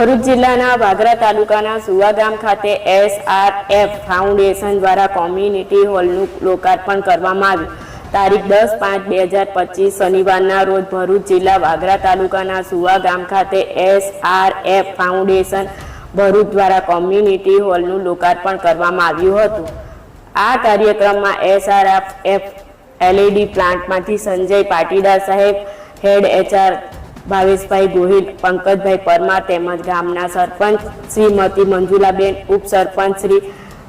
ભરૂચ જિલ્લાના વાગરા તાલુકાના સુવા ગામ ખાતે SRF ફાઉન્ડેશન દ્વારા કોમ્યુનિટી હોલનું લોકાર્પણ કરવામાં આવ્યું। તારીખ 10/5/2025 શનિવારના રોજ ભરૂચ જિલ્લા વાગરા તાલુકાના સુવા ગામ ખાતે SRF ફાઉન્ડેશન ભરૂચ દ્વારા કોમ્યુનિટી હોલનું લોકાર્પણ કરવામાં આવ્યું હતું। આ કાર્યક્રમમાં SRF LED પ્લાન્ટમાંથી સંજય પાટીદાર સાહેબ, હેડ HR ભાવેશભાઈ ગોહિલ, પંકજભાઈ પરમાર તેમજ ગામના સરપંચ શ્રીમતી મંજુલાબેન, ઉપસરપંચ શ્રી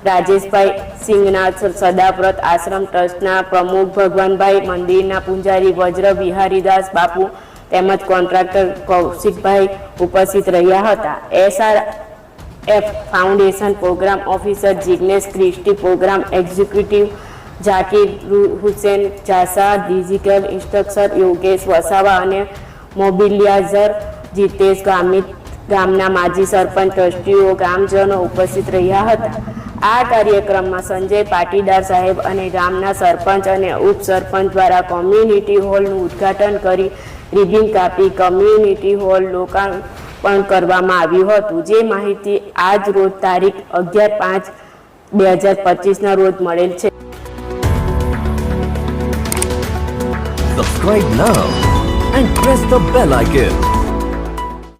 રાજેશભાઈ સિંગના, સદાવ્રત આશ્રમ ટ્રસ્ટના પ્રમુખ ભગવાનભાઈ, મંદિરના પૂજારી વજ્ર વિહારીદાસ બાપુ તેમજ કોન્ટ્રાક્ટર કૌશિકભાઈ ઉપસ્થિત રહ્યા હતા। SRF foundation programme officer Jignesh Christie, programme executive Zakir Hussain Jasa, digital instructor Yogesh Vasava અને મોબિલિયાઝર જીતેશ ગામિત, ગામના માજી સરપંચ, ટ્રસ્ટીઓ, ગામજનો ઉપસ્થિત રહ્યા હતા। આ કાર્યક્રમમાં સંજય પાટીદાર સાહેબ અને ગામના સરપંચ અને ઉપસરપંચ દ્વારા કોમ્યુનિટી હોલનું ઉદ્ઘાટન કરી રિબિન કાપી કોમ્યુનિટી હોલ લોકાર્પણ કરવામાં આવ્યું હતું। જે માહિતી આજ રોજ તારીખ 11/5/2025 રોજ મળેલ છે। Subscribe now and press the bell icon.